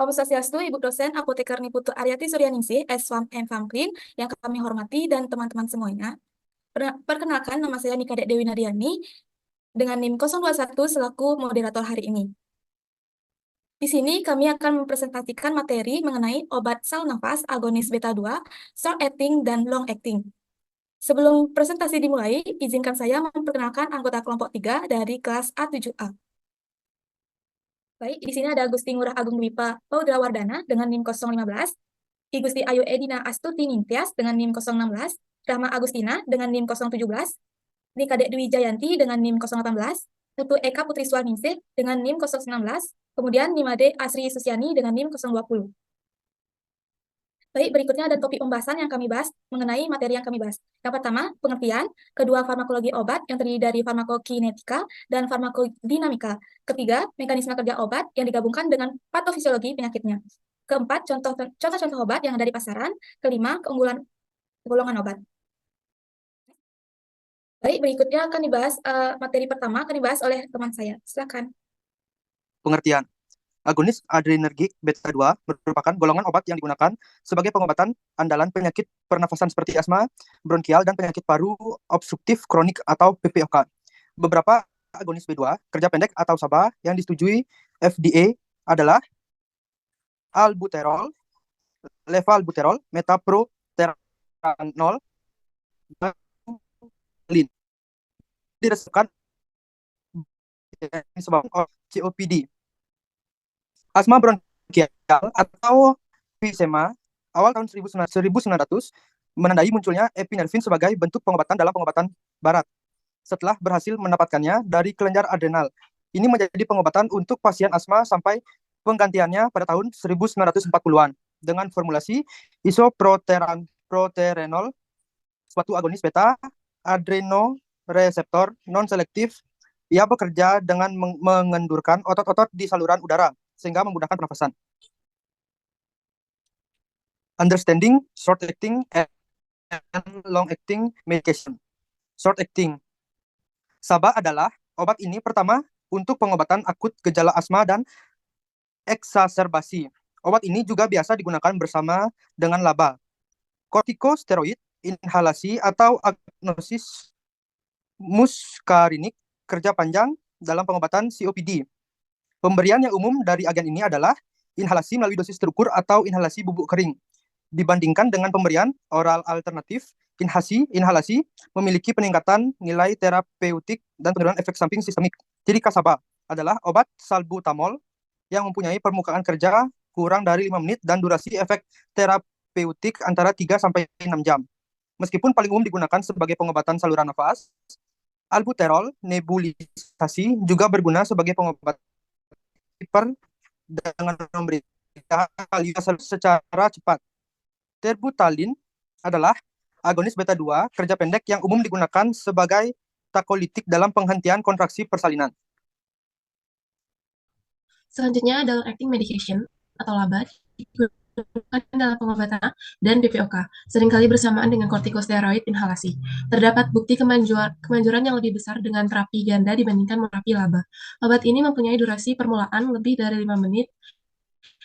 Om Swastiastu, Ibu dosen Apoteker Niputu Aryati Suryaningsih, S1 M Famklin, yang kami hormati dan teman-teman semuanya. Perkenalkan, nama saya Nikadek Dewi Nadiani, dengan NIM 021 selaku moderator hari ini. Di sini kami akan mempresentasikan materi mengenai obat sal nafas agonis beta 2, short acting, dan long acting. Sebelum presentasi dimulai, izinkan saya memperkenalkan anggota kelompok 3 dari kelas A7A. Baik, di sini ada Gusti Ngurah Agung Dwipa Paudra Wardana dengan NIM 015, I Gusti Ayu Edina Astuti Ningtyas dengan NIM 016, Rahma Agustina dengan NIM 017, Nikadek Dwi Jayanti dengan NIM 018, Putu Eka Putri Swaningsih dengan NIM 019, kemudian Nimade Asri Susiani dengan NIM 020. Baik, berikutnya ada topik pembahasan yang kami bahas mengenai materi yang kami bahas. Yang pertama, pengertian. Kedua, farmakologi obat yang terdiri dari farmakokinetika dan farmakodinamika. Ketiga, mekanisme kerja obat yang digabungkan dengan patofisiologi penyakitnya. Keempat, contoh-contoh obat yang ada di pasaran. Kelima, keunggulan golongan obat. Baik, berikutnya akan dibahas materi pertama akan dibahas oleh teman saya. Silakan. Pengertian. Agonis adrenergik beta 2 merupakan golongan obat yang digunakan sebagai pengobatan andalan penyakit pernafasan seperti asma, bronkial, dan penyakit paru obstruktif kronik atau PPOK. Beberapa agonis B2, kerja pendek atau SABA yang disetujui FDA adalah albuterol, levalbuterol, metoprolol, dan lin. Diresepkan disebabkan COPD. Asma bronkial atau emfisema awal tahun 1900 menandai munculnya epinefrin sebagai bentuk pengobatan dalam pengobatan barat. Setelah berhasil mendapatkannya dari kelenjar adrenal. Ini menjadi pengobatan untuk pasien asma sampai penggantiannya pada tahun 1940-an dengan formulasi isoproterenol, suatu agonis beta adrenoreseptor non-selektif. Ia bekerja dengan mengendurkan otot-otot di saluran udara sehingga memudahkan pernafasan. Understanding short acting and long acting medication. Short acting. SABA adalah obat ini pertama untuk pengobatan akut gejala asma dan eksaserbasi. Obat ini juga biasa digunakan bersama dengan LABA. Kortikosteroid inhalasi atau agnosis muskarinik kerja panjang dalam pengobatan COPD. Pemberian yang umum dari agen ini adalah inhalasi melalui dosis terukur atau inhalasi bubuk kering. Dibandingkan dengan pemberian oral alternatif, inhalasi memiliki peningkatan nilai terapeutik dan penurunan efek samping sistemik. Ciri khas SABA adalah obat salbutamol yang mempunyai permukaan kerja kurang dari 5 menit dan durasi efek terapeutik antara 3 sampai 6 jam. Meskipun paling umum digunakan sebagai pengobatan saluran nafas, albuterol nebulisasi juga berguna sebagai pengobat dengan memberikan secara cepat. Terbutalin adalah agonis beta 2 kerja pendek yang umum digunakan sebagai takolitik dalam penghentian kontraksi persalinan. Selanjutnya adalah acting medication atau LABA digunakan dalam pengobatan dan PPOK, seringkali bersamaan dengan kortikosteroid inhalasi. Terdapat bukti kemanjuran yang lebih besar dengan terapi ganda dibandingkan terapi LABA. Obat ini mempunyai durasi permulaan lebih dari 5 menit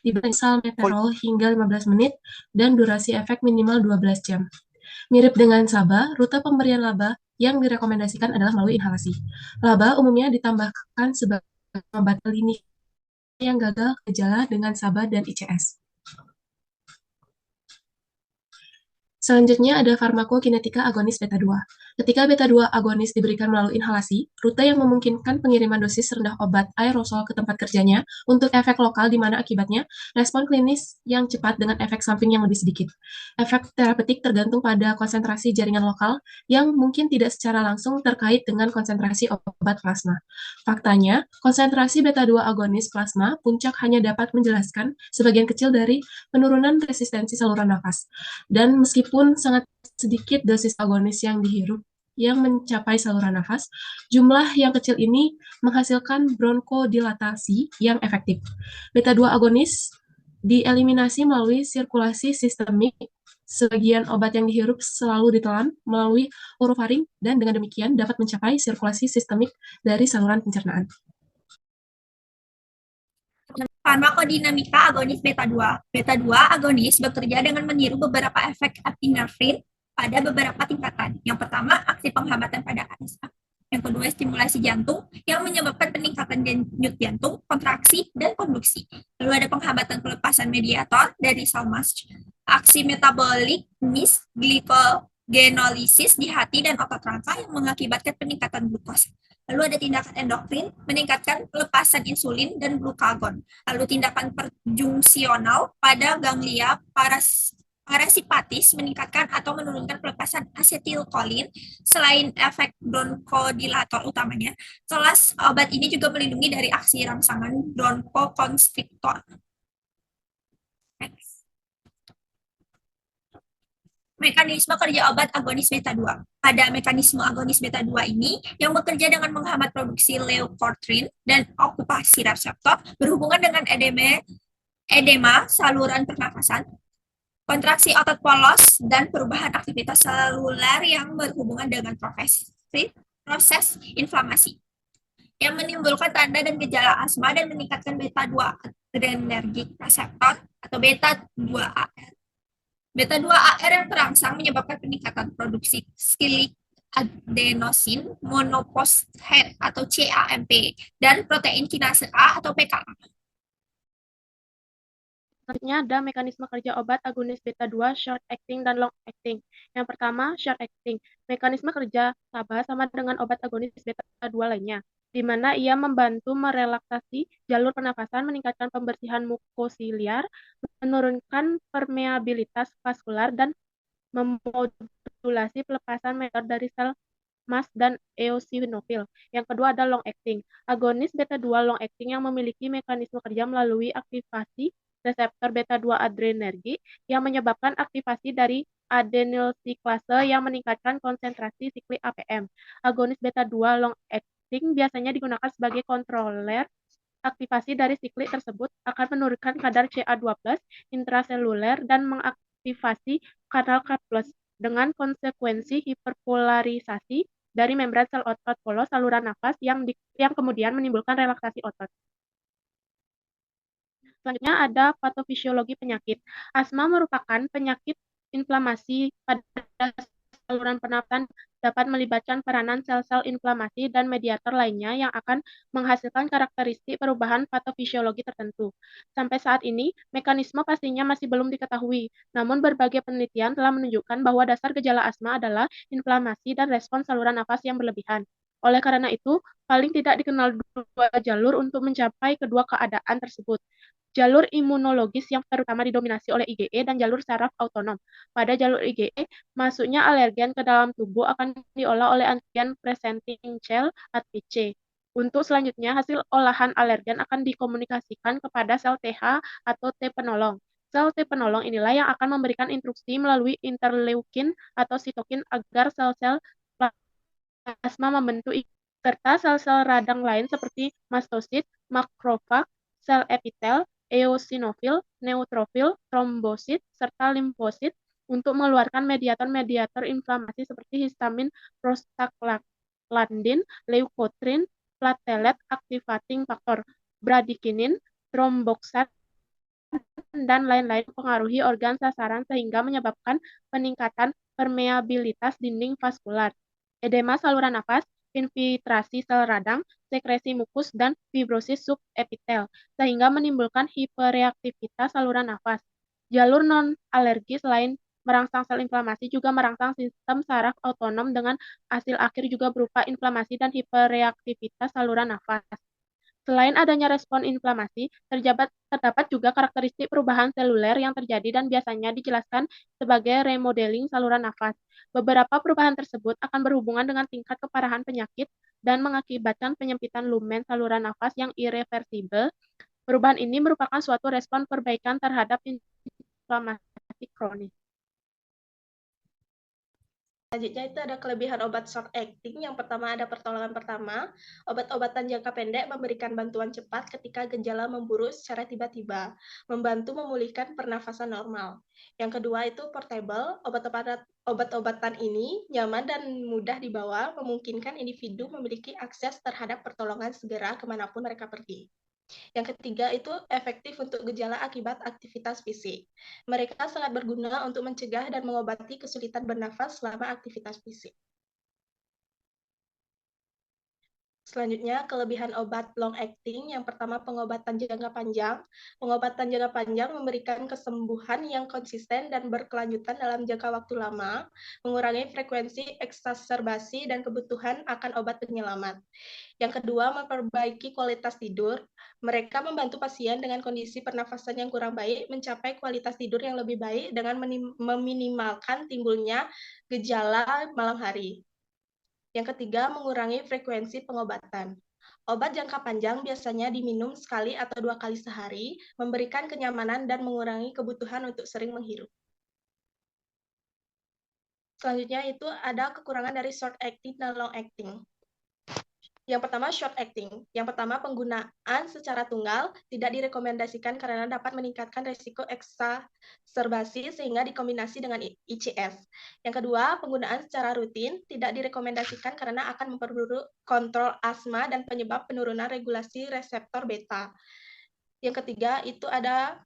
dibanding salmeterol hingga 15 menit dan durasi efek minimal 12 jam. Mirip dengan SABA, rute pemberian LABA yang direkomendasikan adalah melalui inhalasi. LABA umumnya ditambahkan sebagai obat klinik yang gagal gejala dengan SABA dan ICS. Selanjutnya ada farmakokinetika agonis beta 2. Ketika beta 2 agonis diberikan melalui inhalasi, rute yang memungkinkan pengiriman dosis rendah obat aerosol ke tempat kerjanya untuk efek lokal di mana akibatnya respon klinis yang cepat dengan efek samping yang lebih sedikit. Efek terapeutik tergantung pada konsentrasi jaringan lokal yang mungkin tidak secara langsung terkait dengan konsentrasi obat plasma. Faktanya, konsentrasi beta 2 agonis plasma puncak hanya dapat menjelaskan sebagian kecil dari penurunan resistensi saluran nafas. Dan meskipun sangat sedikit dosis agonis yang dihirup yang mencapai saluran nafas, jumlah yang kecil ini menghasilkan bronkodilatasi yang efektif. Beta 2 agonis dieliminasi melalui sirkulasi sistemik. Sebagian obat yang dihirup selalu ditelan melalui orofaring dan dengan demikian dapat mencapai sirkulasi sistemik dari saluran pencernaan. Farmakodinamika agonis beta 2. Beta 2 agonis bekerja dengan meniru beberapa efek epinefrin pada beberapa tingkatan. Yang pertama, aksi penghambatan pada ASA. Yang kedua, stimulasi jantung yang menyebabkan peningkatan denyut jantung, kontraksi, dan konduksi. Lalu ada penghambatan pelepasan mediator dari sel mast, aksi metabolik misglicogenolisis di hati dan otot rangka yang mengakibatkan peningkatan glukosa. Lalu ada tindakan endokrin, meningkatkan pelepasan insulin dan glukagon. Lalu tindakan perjungsional pada ganglia parasimpatis meningkatkan atau menurunkan pelepasan asetilkolin. Selain efek bronkodilator utamanya, kelas obat ini juga melindungi dari aksi rangsangan bronkokonstriktor. Mekanisme kerja obat agonis beta 2. Pada mekanisme agonis beta 2 ini yang bekerja dengan menghambat produksi leukotriene dan okupasi reseptor berhubungan dengan edema saluran pernafasan, kontraksi otot polos, dan perubahan aktivitas seluler yang berhubungan dengan proses inflamasi yang menimbulkan tanda dan gejala asma dan meningkatkan beta 2 adrenergic reseptor atau beta 2 AR. Beta 2 AR yang terangsang menyebabkan peningkatan produksi silic adenosin monophosphate atau CAMP dan protein kinase A atau PKA. Selanjutnya ada mekanisme kerja obat agonis beta 2 short acting dan long acting. Yang pertama, short acting. Mekanisme kerja SABA sama dengan obat agonis beta 2 lainnya, di mana ia membantu merelaksasi jalur pernafasan, meningkatkan pembersihan mukosiliar, menurunkan permeabilitas vaskular, dan memodulasi pelepasan mediator dari sel mast dan eosinofil. Yang kedua ada long acting. Agonis beta 2 long acting yang memiliki mekanisme kerja melalui aktivasi reseptor beta 2 adrenergi yang menyebabkan aktivasi dari adenyl siklase yang meningkatkan konsentrasi siklik APM. Agonis beta 2 long acting biasanya digunakan sebagai kontroler aktivasi dari siklik tersebut akan menurunkan kadar CA2+ intraseluler dan mengaktifasi kanal K+ dengan konsekuensi hiperpolarisasi dari membran sel otot polos saluran nafas yang kemudian menimbulkan relaksasi otot. Selanjutnya ada patofisiologi penyakit. Asma merupakan penyakit inflamasi pada saluran pernafasan, dapat melibatkan peranan sel-sel inflamasi dan mediator lainnya yang akan menghasilkan karakteristik perubahan patofisiologi tertentu. Sampai saat ini, mekanisme pastinya masih belum diketahui, namun berbagai penelitian telah menunjukkan bahwa dasar gejala asma adalah inflamasi dan respons saluran nafas yang berlebihan. Oleh karena itu, paling tidak dikenal dua jalur untuk mencapai kedua keadaan tersebut. Jalur imunologis yang terutama didominasi oleh IgE dan jalur saraf autonom. Pada jalur IgE, masuknya alergen ke dalam tubuh akan diolah oleh antigen presenting cell APC. Untuk selanjutnya, hasil olahan alergen akan dikomunikasikan kepada sel TH atau T penolong. Sel T penolong inilah yang akan memberikan instruksi melalui interleukin atau sitokin agar sel-sel plasma membentuk serta sel-sel radang lain seperti mastosit, makrofag, sel epitel, eosinofil, neutrofil, trombosit, serta limfosit untuk mengeluarkan mediator-mediator inflamasi seperti histamin, prostaglandin, leukotriene, platelet activating factor, bradikinin, tromboxan, dan lain-lain mempengaruhi organ sasaran sehingga menyebabkan peningkatan permeabilitas dinding vaskular, edema saluran nafas, infiltrasi sel radang, sekresi mukus, dan fibrosis subepitel, sehingga menimbulkan hiperreaktivitas saluran nafas. Jalur non-alergi selain merangsang sel inflamasi juga merangsang sistem saraf autonom dengan hasil akhir juga berupa inflamasi dan hiperreaktivitas saluran nafas. Selain adanya respon inflamasi, terdapat juga karakteristik perubahan seluler yang terjadi dan biasanya dijelaskan sebagai remodeling saluran nafas. Beberapa perubahan tersebut akan berhubungan dengan tingkat keparahan penyakit dan mengakibatkan penyempitan lumen saluran nafas yang irreversibel. Perubahan ini merupakan suatu respon perbaikan terhadap inflamasi kronis. Selanjutnya itu ada kelebihan obat short acting. Yang pertama ada pertolongan pertama. Obat-obatan jangka pendek memberikan bantuan cepat ketika gejala memburuk secara tiba-tiba, membantu memulihkan pernafasan normal. Yang kedua itu portable. Obat-obatan ini nyaman dan mudah dibawa, memungkinkan individu memiliki akses terhadap pertolongan segera kemanapun mereka pergi. Yang ketiga itu efektif untuk gejala akibat aktivitas fisik. Mereka sangat berguna untuk mencegah dan mengobati kesulitan bernafas selama aktivitas fisik. Selanjutnya, kelebihan obat long acting. Yang pertama, pengobatan jangka panjang. Pengobatan jangka panjang memberikan kesembuhan yang konsisten dan berkelanjutan dalam jangka waktu lama, mengurangi frekuensi eksaserbasi dan kebutuhan akan obat penyelamat. Yang kedua, memperbaiki kualitas tidur. Mereka membantu pasien dengan kondisi pernafasan yang kurang baik mencapai kualitas tidur yang lebih baik dengan meminimalkan timbulnya gejala malam hari. Yang ketiga, mengurangi frekuensi pengobatan. Obat jangka panjang biasanya diminum sekali atau 2 kali sehari, memberikan kenyamanan dan mengurangi kebutuhan untuk sering menghirup. Selanjutnya itu ada kekurangan dari short acting dan long acting. Yang pertama, short acting. Yang pertama, penggunaan secara tunggal tidak direkomendasikan karena dapat meningkatkan risiko eksaserbasi sehingga dikombinasi dengan ICS. Yang kedua, penggunaan secara rutin tidak direkomendasikan karena akan memperburuk kontrol asma dan penyebab penurunan regulasi reseptor beta. Yang ketiga, itu ada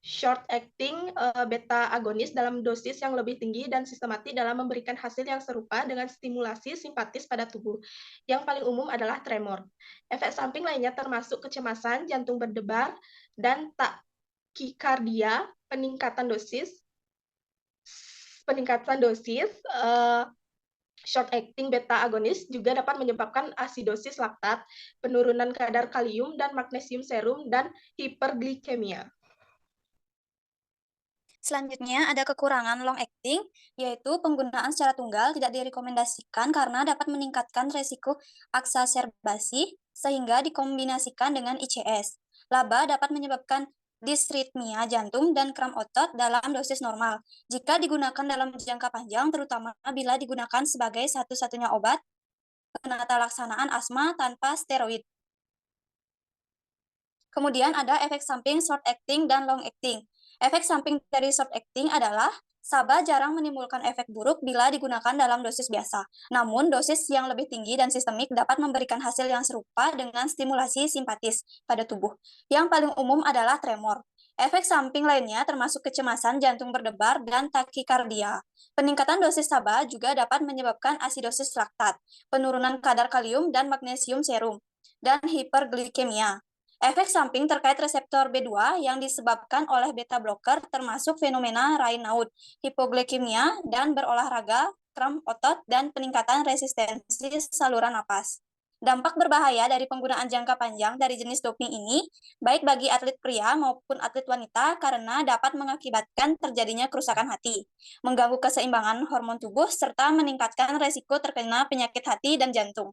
short acting beta agonis dalam dosis yang lebih tinggi dan sistematik dalam memberikan hasil yang serupa dengan stimulasi simpatis pada tubuh. Yang paling umum adalah tremor. Efek samping lainnya termasuk kecemasan, jantung berdebar, dan takikardia. Peningkatan dosis short acting beta agonis juga dapat menyebabkan asidosis laktat, penurunan kadar kalium dan magnesium serum, dan hiperglikemia. Selanjutnya ada kekurangan long acting, yaitu penggunaan secara tunggal tidak direkomendasikan karena dapat meningkatkan resiko eksaserbasi sehingga dikombinasikan dengan ICS. Laba dapat menyebabkan disritmia jantung dan kram otot dalam dosis normal. Jika digunakan dalam jangka panjang, terutama bila digunakan sebagai satu-satunya obat penata laksanaan asma tanpa steroid. Kemudian ada efek samping short acting dan long acting. Efek samping dari short acting adalah SABA jarang menimbulkan efek buruk bila digunakan dalam dosis biasa. Namun, dosis yang lebih tinggi dan sistemik dapat memberikan hasil yang serupa dengan stimulasi simpatis pada tubuh. Yang paling umum adalah tremor. Efek samping lainnya termasuk kecemasan, jantung berdebar, dan takikardia. Peningkatan dosis SABA juga dapat menyebabkan asidosis laktat, penurunan kadar kalium dan magnesium serum, dan hiperglikemia. Efek samping terkait reseptor B2 yang disebabkan oleh beta blocker termasuk fenomena Raynaud, hipoglikemia, dan berolahraga, kram otot, dan peningkatan resistensi saluran napas. Dampak berbahaya dari penggunaan jangka panjang dari jenis doping ini, baik bagi atlet pria maupun atlet wanita karena dapat mengakibatkan terjadinya kerusakan hati, mengganggu keseimbangan hormon tubuh, serta meningkatkan resiko terkena penyakit hati dan jantung.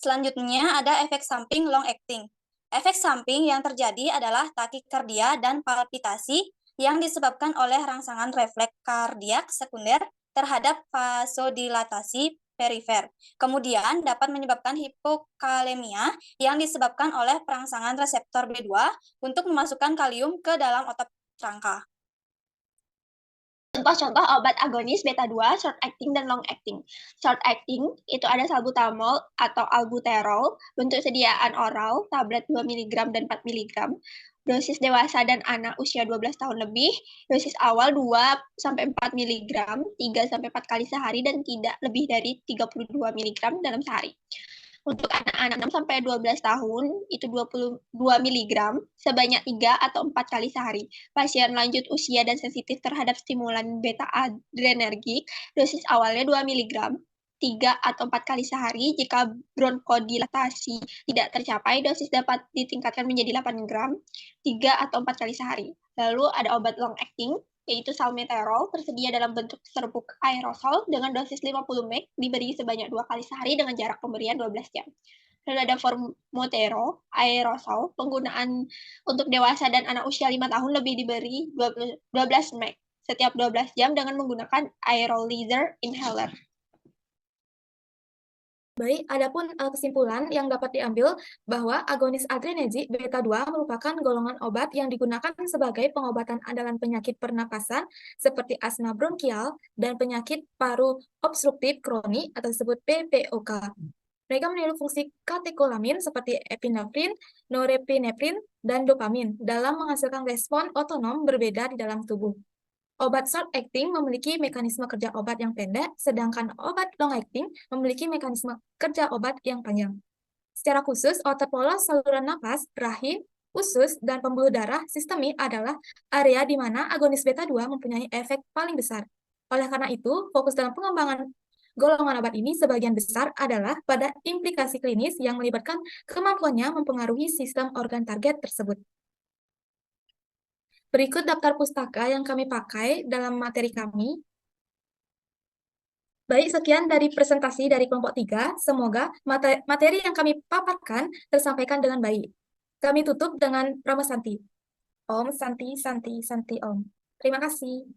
Selanjutnya ada efek samping long acting. Efek samping yang terjadi adalah takikardia dan palpitasi yang disebabkan oleh rangsangan refleks kardiak sekunder terhadap vasodilatasi perifer. Kemudian dapat menyebabkan hipokalemia yang disebabkan oleh perangsangan reseptor B2 untuk memasukkan kalium ke dalam otot rangka. Contoh-contoh obat agonis beta-2, short acting dan long acting. Short acting itu ada salbutamol atau albuterol, bentuk sediaan oral, tablet 2 mg dan 4 mg. Dosis dewasa dan anak usia 12 tahun lebih, dosis awal 2-4 mg, 3-4 kali sehari dan tidak lebih dari 32 mg dalam sehari. Untuk anak-anak 6-12 tahun, itu 22 mg sebanyak 3 atau 4 kali sehari. Pasien lanjut usia dan sensitif terhadap stimulan beta-adrenergik, dosis awalnya 2 mg, 3 atau 4 kali sehari. Jika bronkodilatasi tidak tercapai, dosis dapat ditingkatkan menjadi 8 gram, 3 atau 4 kali sehari. Lalu ada obat long acting, yaitu salmeterol, tersedia dalam bentuk serbuk aerosol dengan dosis 50 mg, diberi sebanyak 2 kali sehari dengan jarak pemberian 12 jam. Lalu ada formotero, aerosol, penggunaan untuk dewasa dan anak usia 5 tahun lebih diberi 12 mg setiap 12 jam dengan menggunakan aerolyzer inhaler. Baik, adapun kesimpulan yang dapat diambil bahwa agonis adrenergic beta-2 merupakan golongan obat yang digunakan sebagai pengobatan andalan penyakit pernapasan seperti asma bronkial dan penyakit paru obstruktif kronik atau disebut PPOK. Mereka meniru fungsi katekolamin seperti epinefrin, norepinefrin, dan dopamin dalam menghasilkan respon otonom berbeda di dalam tubuh. Obat short acting memiliki mekanisme kerja obat yang pendek, sedangkan obat long acting memiliki mekanisme kerja obat yang panjang. Secara khusus, otot polos saluran napas, rahim, usus, dan pembuluh darah sistemik adalah area di mana agonis beta 2 mempunyai efek paling besar. Oleh karena itu, fokus dalam pengembangan golongan obat ini sebagian besar adalah pada implikasi klinis yang melibatkan kemampuannya mempengaruhi sistem organ target tersebut. Berikut daftar pustaka yang kami pakai dalam materi kami. Baik, sekian dari presentasi dari kelompok 3. Semoga materi yang kami paparkan tersampaikan dengan baik. Kami tutup dengan Rama Santi. Om Santi, Santi, Santi Om. Terima kasih.